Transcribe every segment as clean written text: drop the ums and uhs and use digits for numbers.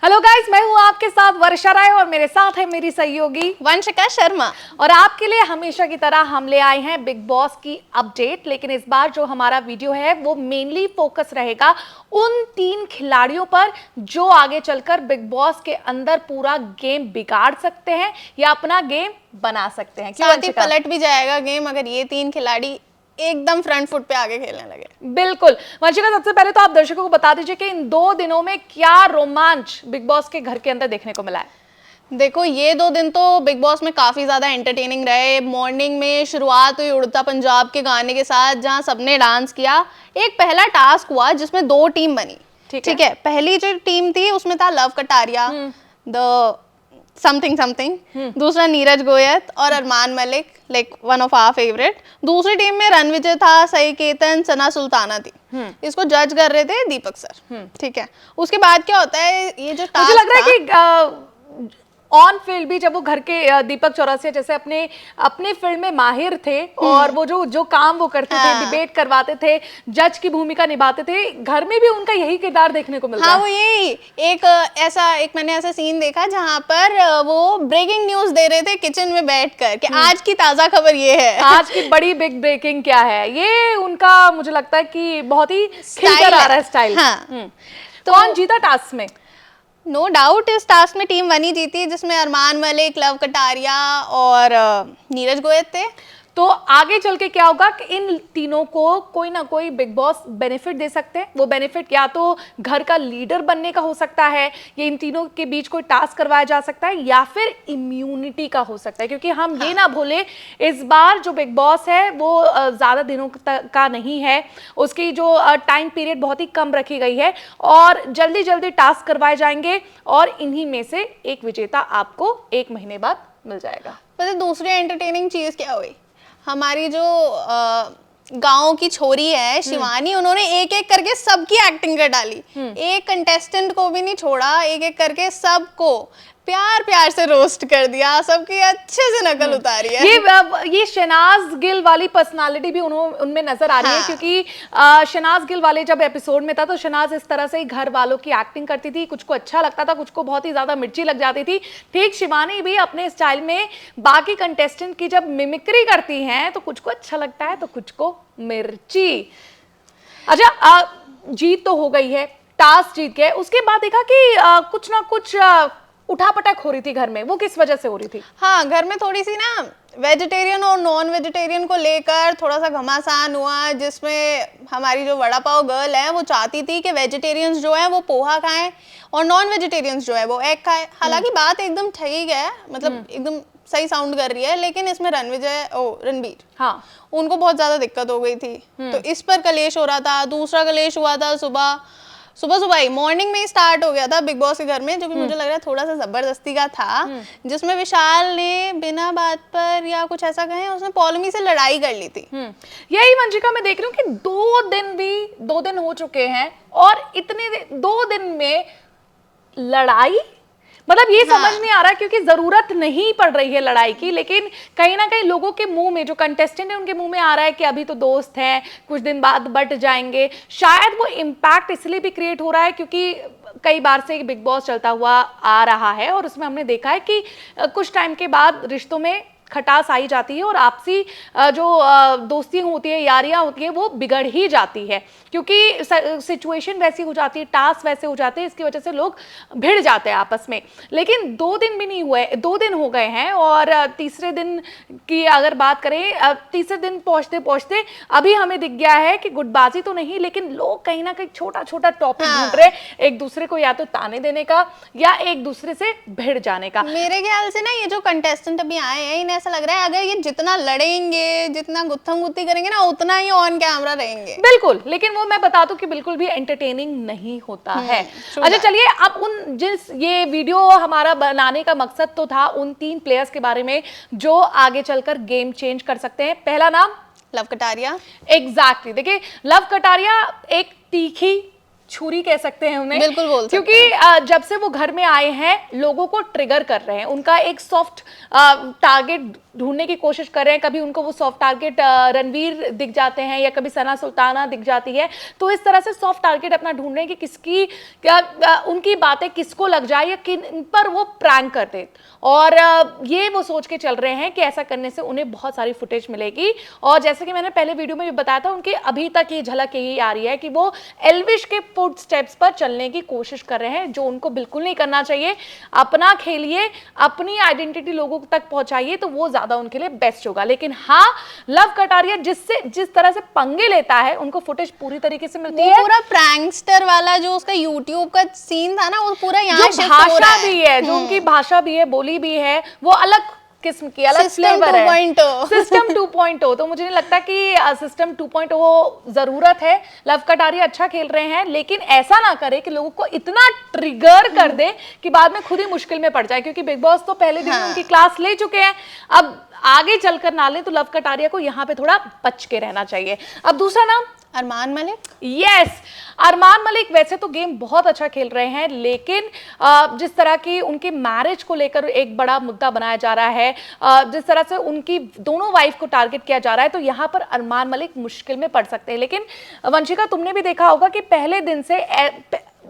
Hello guys, मैं हूँ आपके साथ वर्षा राय और मेरे साथ है मेरी सहयोगी वंशिका शर्मा। और आपके लिए हमेशा की तरह हम ले आए हैं बिग बॉस की अपडेट। लेकिन इस बार जो हमारा वीडियो है वो मेनली फोकस रहेगा उन 3 खिलाड़ियों पर जो आगे चलकर बिग बॉस के अंदर पूरा गेम बिगाड़ सकते हैं या अपना गेम बना सकते हैं। साथ ही पलट भी जाएगा गेम अगर ये 3 खिलाड़ी एकदम फ्रंट फुट पे आगे खेलने लगे। बिल्कुल वंशिका, सबसे पहले तो आप दर्शकों को बता दीजिए कि इन 2 दिनों में क्या रोमांच बिग बॉस के घर के अंदर देखने को मिला है। देखो, ये 2 दिन तो बिग बॉस में काफी ज्यादा एंटरटेनिंग रहे। मॉर्निंग में शुरुआत हुई उड़ता पंजाब के गाने के साथ, जहां सबने डांस किया। एक पहला टास्क हुआ जिसमें 2 टीम बनी। ठीक है, पहली जो टीम थी उसमें था लव कटारिया, द समथिंग, दूसरा नीरज गोयत और Arman Malik, like one of our favourite. दूसरी टीम में रणविजय था, सई केतन, सना सुल्ताना थी। इसको जज कर रहे थे दीपक सर। ठीक है, उसके बाद क्या होता है, ये जो मुझे लग रहा है कि ऑन फील्ड भी जब वो घर के दीपक चौरसिया जैसे अपने फील्ड में माहिर थे और वो जो काम वो करते थे, डिबेट करवाते थे, जज की भूमिका निभाते थे, घर में भी उनका यही किरदार देखने को मिलता है। वो यही एक मैंने ऐसा सीन देखा जहाँ पर वो ब्रेकिंग न्यूज दे रहे थे किचन में बैठकर कि आज की ताजा खबर ये है, आज की बड़ी बिग ब्रेकिंग क्या है। ये उनका मुझे लगता है कि बहुत ही खिलकर आ रहा है स्टाइल। तो कौन जीता टास्क में? नो डाउट इस टास्क में टीम 1 ही जीती, जिसमें अरमान मलिक, लव कटारिया और नीरज गोयत थे। तो आगे चल के क्या होगा कि इन तीनों को कोई ना कोई बिग बॉस बेनिफिट दे सकते हैं। वो बेनिफिट या तो घर का लीडर बनने का हो सकता है, या इन तीनों के बीच कोई टास्क करवाया जा सकता है, या फिर इम्यूनिटी का हो सकता है। क्योंकि हम ये ना भूले, इस बार जो बिग बॉस है वो ज़्यादा दिनों का नहीं है, उसकी जो टाइम पीरियड बहुत ही कम रखी गई है और जल्दी जल्दी टास्क करवाए जाएंगे और इन्हीं में से एक विजेता आपको 1 महीने बाद मिल जाएगा। पता दूसरी एंटरटेनिंग चीज़ क्या हुई, हमारी जो गांव की छोरी है शिवानी, उन्होंने एक एक करके सबकी एक्टिंग कर डाली। एक कंटेस्टेंट को भी नहीं छोड़ा, एक एक करके सबको प्यार प्यार से रोस्ट कर दिया, सबकी अच्छे से नकल उतारी है। ये शहनाज गिल वाली पर्सनालिटी भी उनमें नजर आ रही है। क्योंकि शहनाज गिल वाले जब एपिसोड में था तो शहनाज इस तरह से ही घर वालों की एक्टिंग करती थी, कुछ को अच्छा लगता था, कुछ को बहुत ही ज्यादा मिर्ची लग जाती थी। ठीक शिवानी भी अपने स्टाइल में बाकी कंटेस्टेंट की जब मिमिक्री करती हैं तो कुछ को अच्छा लगता है तो कुछ को मिर्ची। अच्छा, जीत तो हो गई है, टास्क जीत गए, उसके बाद देखा कि कुछ ना कुछ उठापटक हो रही थी घर में। वो किस वजह से हो रही थी? हाँ, घर में थोड़ी सी ना वेजिटेरियन और नॉन वेजिटेरियन को लेकर थोड़ा सा घमासान हुआ, जिसमें हमारी जो वड़ा पाव गर्ल है वो चाहती थी कि वेजिटेरियंस जो है वो पोहा खाएं और नॉन वेजिटेरियंस जो है वो एग खाएं। हालांकि बात एकदम ठीक है, मतलब एकदम सही साउंड कर रही है, लेकिन इसमें रणवीर, हाँ, उनको बहुत ज्यादा दिक्कत हो गई थी। तो इस पर कलेश हो रहा था। दूसरा कलेश हुआ था सुबह ही मॉर्निंग में ही स्टार्ट हो गया था बिग बॉस के घर में, जो कि मुझे लग रहा है थोड़ा सा जबरदस्ती का था, जिसमें विशाल ने बिना बात पर या कुछ ऐसा कहे उसने पॉलमी से लड़ाई कर ली थी। यही वंशिका मैं देख रही हूँ कि 2 दिन हो चुके हैं और इतने 2 दिन में लड़ाई, मतलब ये समझ नहीं आ रहा क्योंकि जरूरत नहीं पड़ रही है लड़ाई की, लेकिन कहीं ना कहीं लोगों के मुंह में, जो कंटेस्टेंट है उनके मुंह में आ रहा है कि अभी तो दोस्त हैं, कुछ दिन बाद बट जाएंगे। शायद वो इम्पैक्ट इसलिए भी क्रिएट हो रहा है क्योंकि कई बार से बिग बॉस चलता हुआ आ रहा है और उसमें हमने देखा है कि कुछ टाइम के बाद रिश्तों में खटास आई जाती है और आपसी जो दोस्ती होती है, यारियां होती है, वो बिगड़ ही जाती है क्योंकि सिचुएशन वैसी हो जाती है, टास्क वैसे हो जाते हैं, इसकी वजह से लोग भिड़ जाते हैं आपस में। लेकिन 2 दिन भी नहीं हुए, 2 दिन हो गए हैं और तीसरे दिन की अगर बात करें, तीसरे दिन पहुंचते पहुंचते अभी हमें दिख गया है कि गुटबाजी तो नहीं, लेकिन लोग कहीं ना कहीं छोटा छोटा टॉपिक ढूंढ रहे, एक दूसरे को या तो ताने देने का या एक दूसरे से भिड़ जाने का। मेरे ख्याल से ना ये जो कंटेस्टेंट अभी आए हैं, इन्हें ऐसा लग रहा है अगर ये जितना लड़ेंगे, जितना गुत्थम गुत्ती करेंगे ना, उतना ही ऑन कैमरा रहेंगे। बिल्कुल, लेकिन वो मैं बता दूं कि बिल्कुल भी एंटरटेनिंग नहीं होता है। अच्छा चलिए, अब ये वीडियो हमारा बनाने का मकसद तो था उन 3 प्लेयर्स के बारे में जो आगे चलकर गेम चेंज कर सकते हैं। पहला नाम लव कटारिया। एग्जैक्टली, देखिए लव कटारिया एक तीखी छुरी कह सकते हैं उन्हें, बिल्कुल बोल सकते क्योंकि जब से वो घर में आए हैं लोगों को ट्रिगर कर रहे हैं, उनका एक सॉफ्ट टारगेट ढूंढने की कोशिश कर रहे हैं, कभी उनको वो सॉफ्ट टारगेट रणवीर दिख जाते हैं या कभी सना सुल्ताना दिख जाती है, तो इस तरह से सॉफ्ट टारगेट अपना ढूंढ रहे हैं कि किसकी उनकी बातें किसको लग जाए या किन पर वो प्रैंक कर दे, और ये वो सोच के चल रहे हैं कि ऐसा करने से उन्हें बहुत सारी फुटेज मिलेगी। और जैसे कि मैंने पहले वीडियो में भी बताया था, उनके अभी तक ये झलक यही आ रही है कि वो एल्विश के फुट स्टेप्स पर चलने की कोशिश कर रहे हैं, जो उनको बिल्कुल नहीं करना चाहिए। अपना खेलिए, अपनी आइडेंटिटी लोगों तक पहुंचाइए, तो वो ज्यादा उनके लिए बेस्ट होगा। लेकिन हाँ, लव कटारिया जिस तरह से पंगे लेता है, उनको फुटेज पूरी तरीके से मिलती है। पूरा प्रैंकस्टर वाला जो उसका यूट्यूब का सीन था ना, वो पूरा यहाँ जो भाषा भी है, जो उनकी भाषा भी है, बोली भी है, वो अलग किस्म की, अलग फ्लेवर है। सिस्टम 2.0, तो मुझे नहीं लगता कि सिस्टम 2.0 जरूरत है। लव कटारिया अच्छा खेल रहे हैं, लेकिन ऐसा ना करे कि लोगों को इतना ट्रिगर कर दे कि बाद में खुद ही मुश्किल में पड़ जाए, क्योंकि बिग बॉस तो पहले दिन उनकी क्लास ले चुके हैं। अब आगे चलकर ना ले, तो लव कटारिया को यहाँ पे थोड़ा बच के रहना चाहिए। अब दूसरा नाम अरमान मलिक। यस, अरमान मलिक वैसे तो गेम बहुत अच्छा खेल रहे हैं, लेकिन जिस तरह की उनके मैरिज को लेकर एक बड़ा मुद्दा बनाया जा रहा है, जिस तरह से उनकी दोनों वाइफ को टारगेट किया जा रहा है, तो यहाँ पर अरमान मलिक मुश्किल में पड़ सकते हैं। लेकिन वंशिका, तुमने भी देखा होगा कि पहले दिन से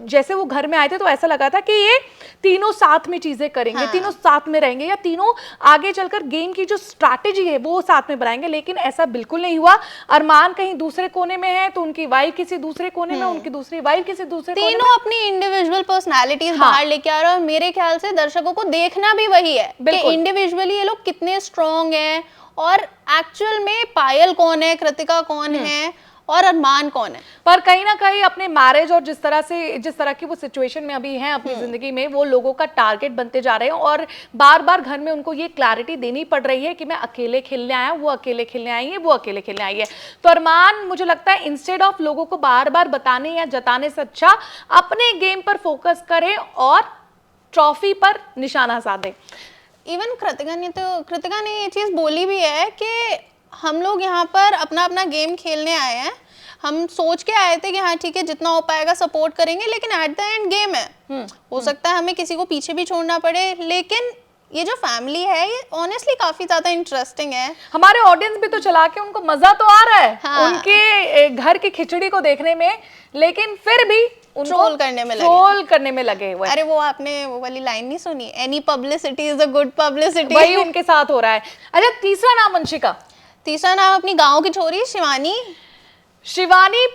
जैसे वो घर में आए थे तो ऐसा लगा था कि ये तीनों साथ में चीजें करेंगे, तीनों साथ में रहेंगे, या तीनों आगे चलकर गेम की जो स्ट्रैटेजी है वो साथ में बनाएंगे, लेकिन ऐसा बिल्कुल नहीं हुआ। अरमान कहीं दूसरे कोने में है, तो उनकी वाइफ किसी दूसरे कोने में, उनकी दूसरी वाइफ किसी दूसरे कोने में। तीनों अपनी इंडिविजुअल पर्सनालिटीज बाहर लेके आ रहे हैं, और मेरे ख्याल से दर्शकों को देखना भी वही है कि इंडिविजुअली ये लोग कितने स्ट्रॉन्ग हैं, और एक्चुअल में पायल कौन है, कृतिका कौन है, और अरमान कौन है। पर कहीं ना कहीं अपने मैरिज और जिस तरह की वो सिचुएशन में अभी हैं अपनी जिंदगी में, वो लोगों का टारगेट बनते जा रहे हैं, और बार बार घर में उनको ये क्लैरिटी देनी पड़ रही है कि मैं अकेले खेलने आया हूं, वो अकेले खेलने आई है, वो अकेले खेलने आई है। तो अरमान, मुझे लगता है इंस्टेड ऑफ लोगों को बार बार बताने या जताने से अच्छा अपने गेम पर फोकस करें और ट्रॉफी पर निशाना साधें। इवन कृतिका ने ये चीज बोली भी है कि हम लोग यहाँ पर अपना अपना गेम खेलने आए हैं, हम सोच के आए थे कि हाँ ठीक है, जितना हो पाएगा सपोर्ट करेंगे, लेकिन एट द एंड गेम है, हो सकता है हमें किसी को पीछे भी छोड़ना पड़े, लेकिन ये जो फैमिली है ये ऑनेस्टली काफी ज्यादा इंटरेस्टिंग है। हमारे ऑडियंस भी तो चला के उनको मजा तो आ रहा है उनके घर की खिचड़ी को देखने में, लेकिन फिर भी ट्रोल करने में लगे हुए। अरे वो आपने वो वाली लाइन नहीं सुनी, any publicity is a good publicity, वही उनके साथ हो रहा है। अच्छा, तीसरा नाम वंशिका। तीसरा नाम अपनी गांव की छोरी शिवानी।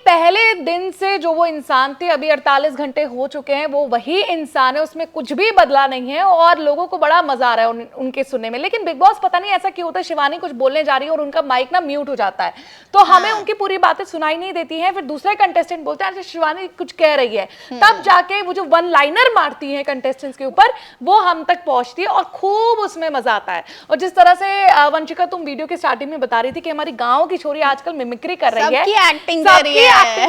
पहले दिन से जो वो इंसान थे, अभी 48 घंटे हो चुके हैं, वो वही इंसान है, उसमें कुछ भी बदला नहीं है, और लोगों को बड़ा मजा आ रहा है उनके सुनने में। लेकिन बिग बॉस पता नहीं ऐसा क्यों होता है, शिवानी कुछ बोलने जा रही है और उनका माइक ना म्यूट हो जाता है, तो हमें उनकी पूरी बातें सुनाई नहीं देती हैं। फिर दूसरे कंटेस्टेंट बोलते हैं अच्छा शिवानी कुछ कह रही है, तब जाके वो जो वन लाइनर मारती है कंटेस्टेंट्स के ऊपर, वो हम तक पहुंचती है और खूब उसमें मजा आता है। और जिस तरह से वंशिका तुम वीडियो के स्टार्टिंग में बता रही थी कि हमारी गाँव की छोरी आजकल मिमिक्री कर रही है, एक्टिंग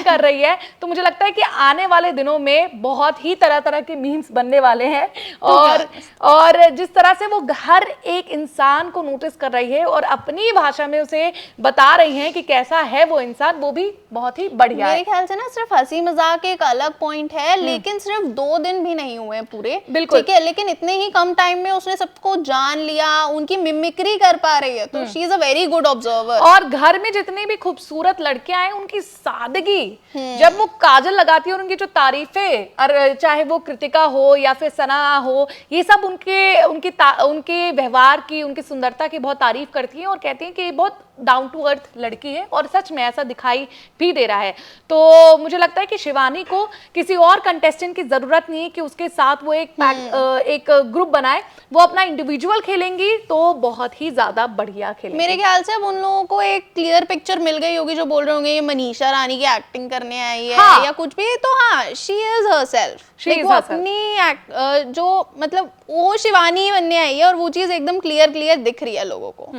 कर रही है, तो मुझे लगता है कि आने वाले दिनों में बहुत ही तरह तरह के मीम्स बनने वाले हैं, और जिस तरह से वो हर एक इंसान को नोटिस कर रही है और अपनी भाषा में उसे बता रही है कि कैसा है वो इंसान, वो भी बहुत ही बढ़िया है। मेरे ख्याल से ना सिर्फ हंसी मजाक एक अलग पॉइंट है, लेकिन सिर्फ 2 दिन भी नहीं हुए पूरे, बिल्कुल ठीक है, लेकिन इतने ही कम टाइम में उसने सबको जान लिया, उनकी मिमिक्री कर पा रही है, तो she is a very good observer. और घर में जितनी भी खूबसूरत लड़कियां हैं, उनकी सादगी, जब वो काजल लगाती है और उनकी जो तारीफें, चाहे वो कृतिका हो या फिर सना हो, ये सब उनके व्यवहार की, उनकी सुंदरता की बहुत तारीफ करती हैं और कहती हैं कि ये बहुत डाउन टू अर्थ लड़की है, और सच में ऐसा दिखाई भी दे रहा है। तो मुझे लगता है कि शिवानी को किसी और कंटेस्टेंट की जरूरत नहीं है कि उसके साथ वो एक ग्रुप बनाए, वो अपना इंडिविजुअल खेलेंगी तो बहुत ही ज्यादा बढ़िया खेलेंगी। मेरे ख्याल से अब उन लोगों को एक क्लियर पिक्चर मिल गई होगी, जो बोल रहे होंगे ये मनीषा रानी की एक्टिंग करने आई है या कुछ भी, तो हाँ शी इज हरसेल्फ, वो अपनी जो मतलब वो शिवानी बनने आई है, और वो चीज एकदम क्लियर दिख रही है लोगों को।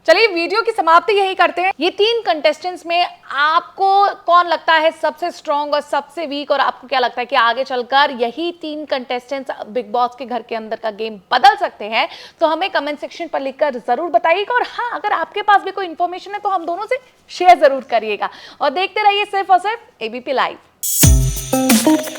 चलिए वीडियो की समाप्ति यही करते हैं। ये 3 कंटेस्टेंट्स में आपको कौन लगता है सबसे स्ट्रॉन्ग और सबसे वीक, और आपको क्या लगता है कि आगे चलकर यही 3 कंटेस्टेंट्स बिग बॉस के घर के अंदर का गेम बदल सकते हैं? तो हमें कमेंट सेक्शन पर लिखकर जरूर बताइएगा, और हाँ, अगर आपके पास भी कोई इन्फॉर्मेशन है तो हम दोनों से शेयर जरूर करिएगा, और देखते रहिए सिर्फ और सिर्फ एबीपी लाइव।